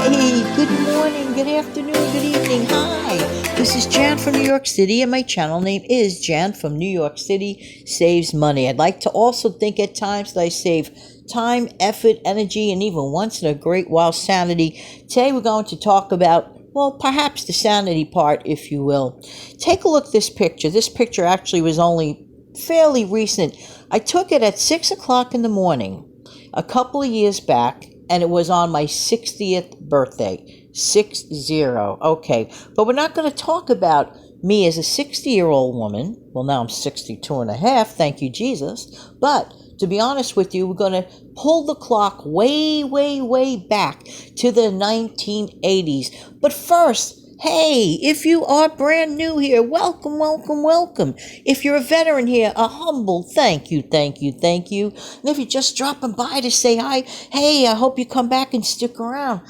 Hey, good morning, good afternoon, good evening. Hi, this is Jan from New York City, and my channel name is Jan from New York City Saves Money. I'd like to also think at times that I save time, effort, energy, and even once in a great while sanity. Today we're going to talk about, well, perhaps the sanity part, if you will. Take a look at this picture. This picture actually was only fairly recent. I took it at 6 o'clock in the morning a couple of years back, and it was on my 60th birthday. 60. Okay. But we're not going to talk about me as a 60-year-old woman. Well, now I'm 62 and a half. Thank you, Jesus. But to be honest with you, we're going to pull the clock way, way, way back to the 1980s. But first, hey, if you are brand new here, welcome, welcome, welcome. If you're a veteran here, a humble thank you, thank you, thank you. And if you're just dropping by to say hi, hey, I hope you come back and stick around.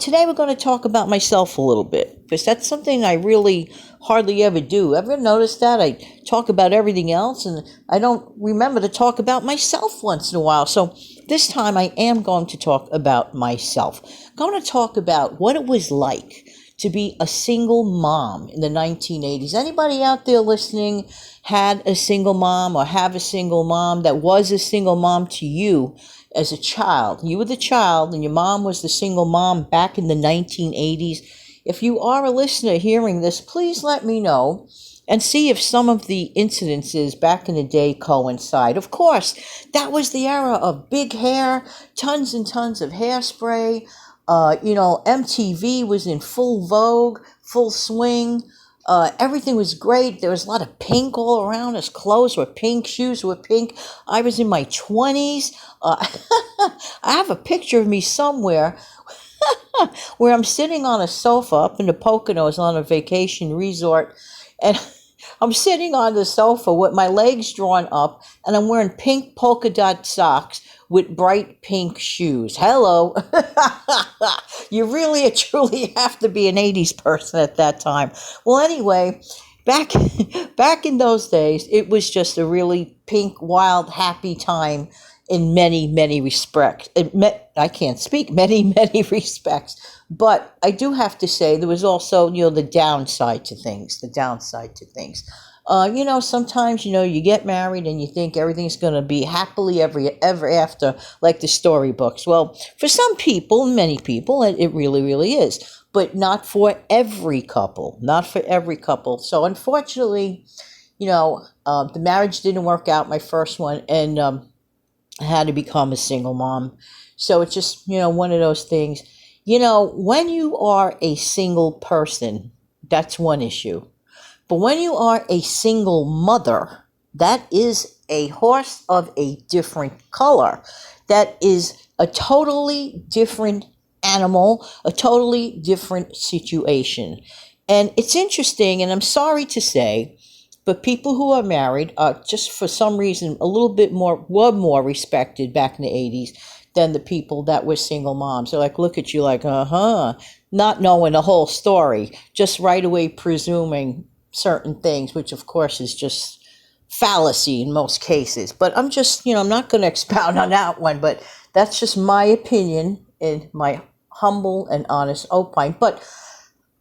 Today we're going to talk about myself a little bit, because that's something I really hardly ever do. Ever notice that? I talk about everything else, and I don't remember to talk about myself once in a while. So this time I am going to talk about myself. I'm going to talk about what it was like to be a single mom in the 1980s. Anybody out there listening had a single mom or have a single mom that was a single mom to you as a child? You were the child and your mom was the single mom back in the 1980s. If you are a listener hearing this, please let me know and see if some of the incidences back in the day coincide. Of course, that was the era of big hair, tons and tons of hairspray. MTV was in full vogue, full swing. Everything was great. There was a lot of pink all around us. Clothes were pink, shoes were pink. I was in my 20s. I have a picture of me somewhere where I'm sitting on a sofa up in the Poconos on a vacation resort, and I'm sitting on the sofa with my legs drawn up, and I'm wearing pink polka dot socks with bright pink shoes. Hello. You really and truly have to be an 80s person at that time. Well, anyway, back back in those days, it was just a really pink, wild, happy time in many, many respects. I can't speak many, many respects. But I do have to say there was also, the downside to things, sometimes, you get married and you think everything's going to be happily ever after, like the storybooks. Well, for some people, many people, it really, really is. But not for every couple. So unfortunately, the marriage didn't work out, my first one, and I had to become a single mom. So it's just, one of those things. When you are a single person, that's one issue. But when you are a single mother, that is a horse of a different color. That is a totally different animal, a totally different situation. And it's interesting, and I'm sorry to say, but people who are married are just for some reason were more respected back in the 80s than the people that were single moms. They're like, look at you like, not knowing the whole story, just right away presuming certain things, which of course is just fallacy in most cases. But I'm just, I'm not going to expound on that one, but that's just my opinion and my humble and honest opine. But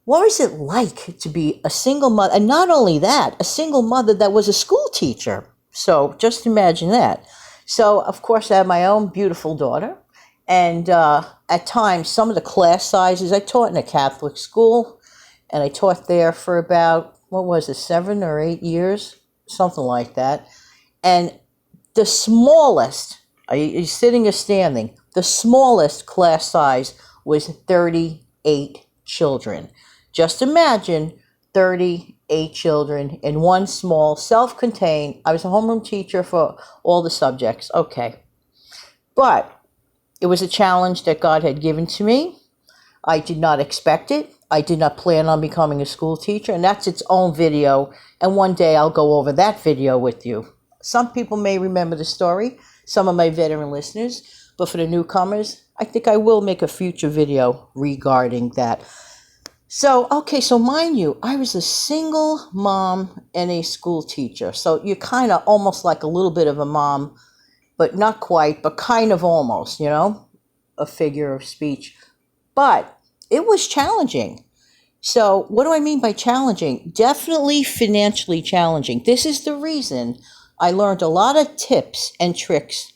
what was it like to be a single mother? And not only that, a single mother that was a school teacher. So just imagine that. So, of course, I have my own beautiful daughter. And at times, some of the class sizes, I taught in a Catholic school. And I taught there for about, 7 or 8 years? Something like that. And the smallest, are you sitting or standing? The smallest class size was 38 children. Just imagine 38 children in one small, self-contained. I was a homeroom teacher for all the subjects. Okay. But it was a challenge that God had given to me. I did not expect it. I did not plan on becoming a school teacher, and that's its own video. And one day I'll go over that video with you. Some people may remember the story, some of my veteran listeners, but for the newcomers, I think I will make a future video regarding that. So mind you, I was a single mom and a school teacher. So you're kind of almost like a little bit of a mom, but not quite, but kind of almost, a figure of speech. But it was challenging. So, what do I mean by challenging? Definitely financially challenging. This is the reason I learned a lot of tips and tricks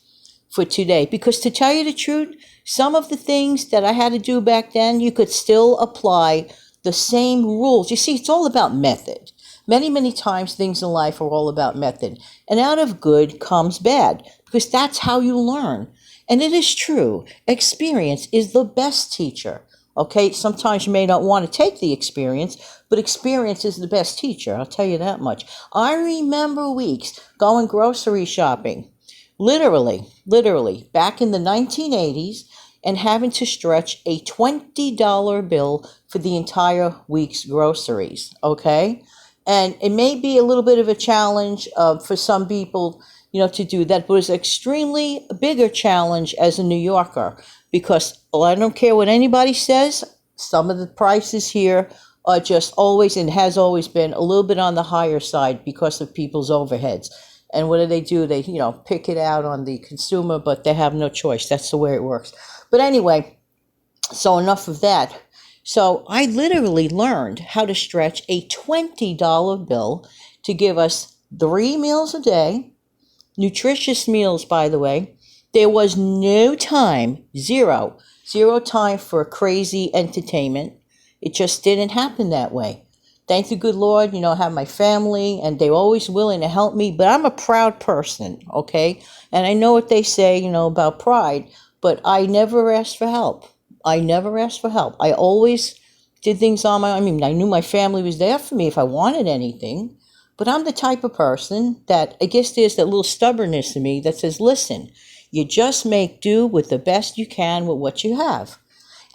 for today. Because to tell you the truth, some of the things that I had to do back then, you could still apply the same rules. You see, it's all about method. Many, many times things in life are all about method. And out of good comes bad, because that's how you learn. And it is true. Experience is the best teacher. Okay, sometimes you may not want to take the experience, but experience is the best teacher. I'll tell you that much. I remember weeks going grocery shopping, literally, back in the 1980s, and having to stretch a $20 bill for the entire week's groceries. Okay, and it may be a little bit of a challenge for some people, to do that, but it's an extremely bigger challenge as a New Yorker because I don't care what anybody says, some of the prices here are just always and has always been a little bit on the higher side because of people's overheads. And what do? They, pick it out on the consumer, but they have no choice. That's the way it works. But anyway, so enough of that. So I literally learned how to stretch a $20 bill to give us 3 meals a day, nutritious meals, by the way. There was no time, zero time for crazy entertainment. It just didn't happen that way. Thank the good Lord, I have my family and they're always willing to help me, but I'm a proud person, okay? And I know what they say, about pride, but I never asked for help. I never asked for help. I always did things on my own. I mean, I knew my family was there for me if I wanted anything, but I'm the type of person that, I guess there's that little stubbornness in me that says, listen, you just make do with the best you can with what you have.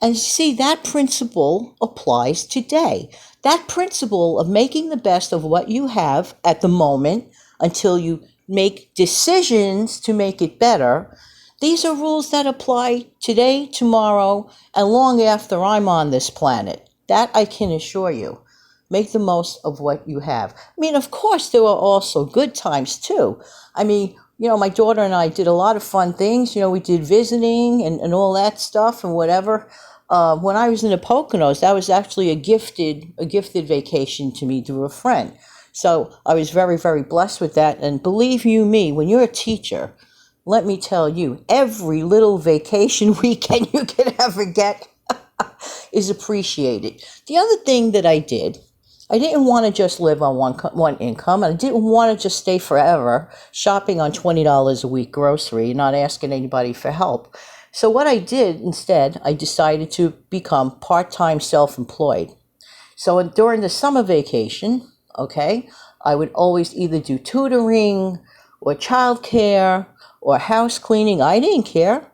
And see, that principle applies today. That principle of making the best of what you have at the moment until you make decisions to make it better. These are rules that apply today, tomorrow, and long after I'm on this planet. That I can assure you. Make the most of what you have. I mean, of course, there are also good times too. I mean, my daughter and I did a lot of fun things. We did visiting and all that stuff and whatever. When I was in the Poconos, that was actually a gifted vacation to me through a friend. So I was very, very blessed with that. And believe you me, when you're a teacher, let me tell you, every little vacation weekend you can ever get is appreciated. The other thing that I didn't want to just live on one income, and I didn't want to just stay forever shopping on $20 a week grocery, not asking anybody for help. So what I did instead, I decided to become part-time self-employed. So during the summer vacation, okay, I would always either do tutoring or childcare or house cleaning. I didn't care.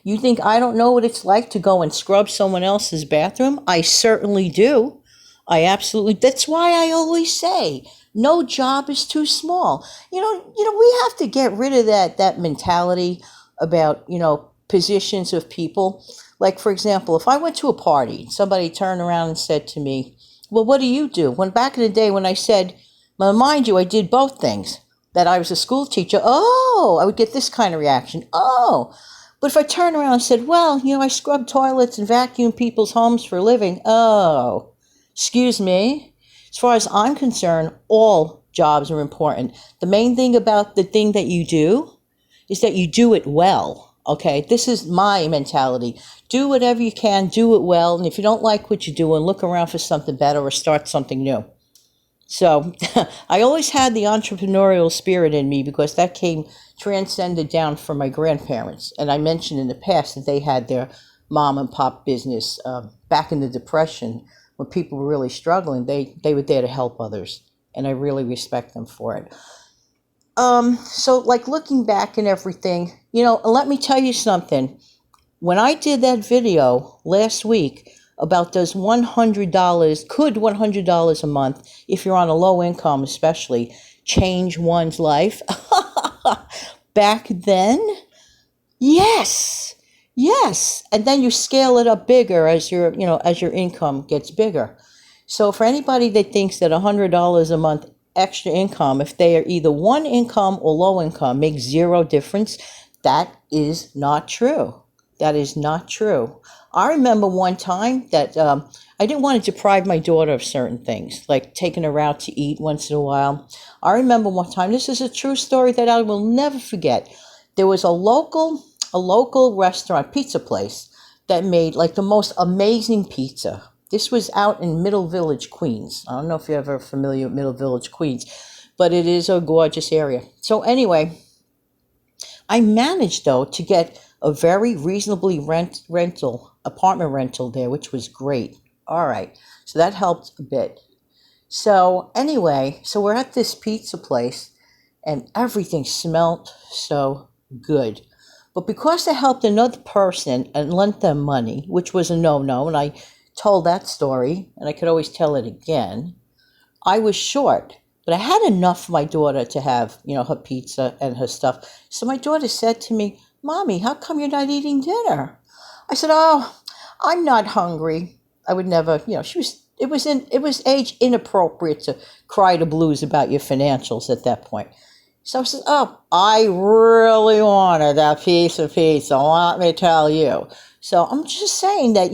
You think I don't know what it's like to go and scrub someone else's bathroom? I certainly do. That's why I always say, no job is too small. We have to get rid of that mentality about, positions of people. Like, for example, if I went to a party, somebody turned around and said to me, well, what do you do? When back in the day when I said, well, mind you, I did both things, that I was a school teacher, I would get this kind of reaction. Oh, but if I turned around and said, well, I scrub toilets and vacuum people's homes for a living. Oh, excuse me. As far as I'm concerned, all jobs are important. The main thing about the thing that you do is that you do it well. Okay, this is my mentality. Do whatever you can, do it well. And if you don't like what you're doing, look around for something better or start something new. So I always had the entrepreneurial spirit in me because that came transcended down from my grandparents. And I mentioned in the past that they had their mom and pop business back in the Depression when people were really struggling. They were there to help others. And I really respect them for it. So like looking back and everything, let me tell you something. When I did that video last week about does $100 a month, if you're on a low income especially, change one's life? Back then, yes. And then you scale it up bigger as your income gets bigger. So for anybody that thinks that $100 a month extra income, if they are either one income or low income, makes zero difference, that is not true. That is not true. I remember one time that I didn't want to deprive my daughter of certain things, like taking her out to eat once in a while. I remember one time, this is a true story that I will never forget. There was a local restaurant, pizza place, that made like the most amazing pizza. This was out in Middle Village, Queens. I don't know if you're ever familiar with Middle Village, Queens, but it is a gorgeous area. So anyway, I managed though to get a very reasonably apartment rental there, which was great. All right, so that helped a bit. So anyway, so we're at this pizza place, and everything smelled so good. But because I helped another person and lent them money, which was a no-no, and I told that story, and I could always tell it again, I was short, but I had enough for my daughter to have, her pizza and her stuff. So my daughter said to me, "Mommy, how come you're not eating dinner?" I said, "Oh, I'm not hungry." I would never, it was age inappropriate to cry the blues about your financials at that point. So I said, "Oh, I really wanted that piece of pizza, let me tell you." So I'm just saying that,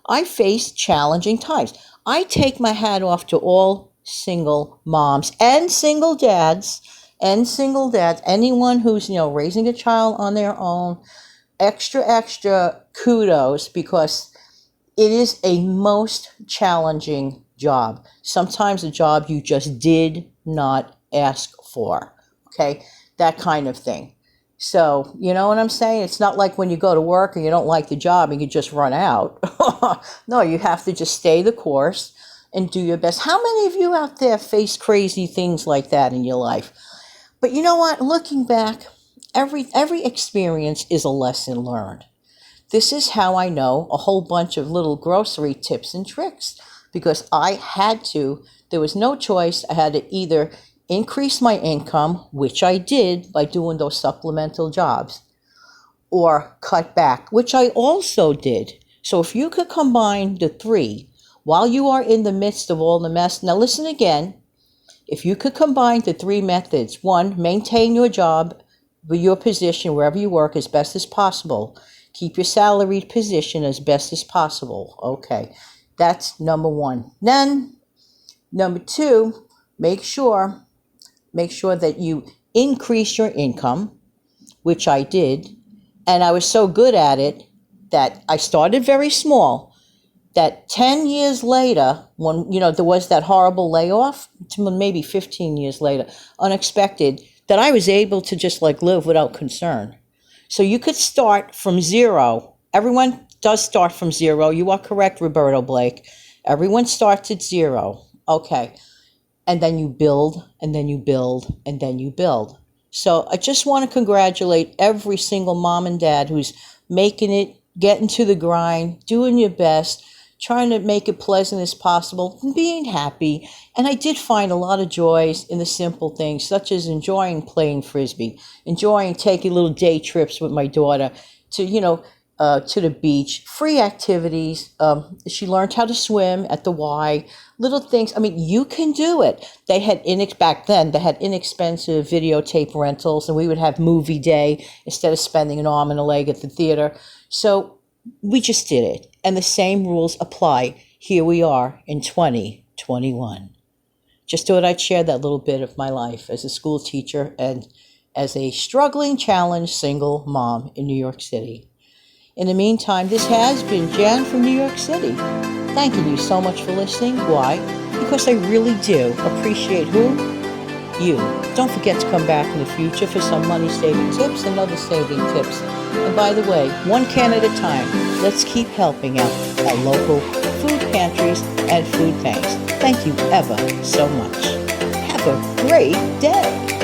I face challenging times. I take my hat off to all single moms and single dads, anyone who's, raising a child on their own. Extra, extra kudos, because it is a most challenging job. Sometimes a job you just did not ask for. Okay, that kind of thing. So, you know what I'm saying? It's not like when you go to work and you don't like the job and you just run out. No, you have to just stay the course and do your best. How many of you out there face crazy things like that in your life? But you know what? Looking back, every experience is a lesson learned. This is how I know a whole bunch of little grocery tips and tricks, because I had to, there was no choice. I had to either increase my income, which I did by doing those supplemental jobs, or cut back, which I also did. So if you could combine the three while you are in the midst of all the mess, now listen again, if you could combine the three methods: one, maintain your job, your position wherever you work as best as possible. Keep your salaried position as best as possible. Okay, that's number one. Then, number two, make sure that you increase your income, which I did. And I was so good at it that I started very small, that 10 years later, when, there was that horrible layoff, maybe 15 years later, unexpected, that I was able to just like live without concern. So you could start from zero. Everyone does start from zero. You are correct, Roberto Blake. Everyone starts at zero. Okay. And then you build, and then you build, and then you build. So I just want to congratulate every single mom and dad who's making it, getting to the grind, doing your best, trying to make it pleasant as possible, and being happy. And I did find a lot of joys in the simple things, such as enjoying playing frisbee, enjoying taking little day trips with my daughter to the beach, free activities. She learned how to swim at the Y, little things. I mean, you can do it. Back then, they had inexpensive videotape rentals, and we would have movie day instead of spending an arm and a leg at the theater. So we just did it. And the same rules apply. Here we are in 2021. Just thought I'd share that little bit of my life as a school teacher and as a struggling, challenged single mom in New York City. In the meantime, this has been Jan from New York City. Thanking you so much for listening. Why? Because I really do appreciate who? You. Don't forget to come back in the future for some money-saving tips and other saving tips. And by the way, one can at a time, let's keep helping out our local food pantries and food banks. Thank you ever so much. Have a great day.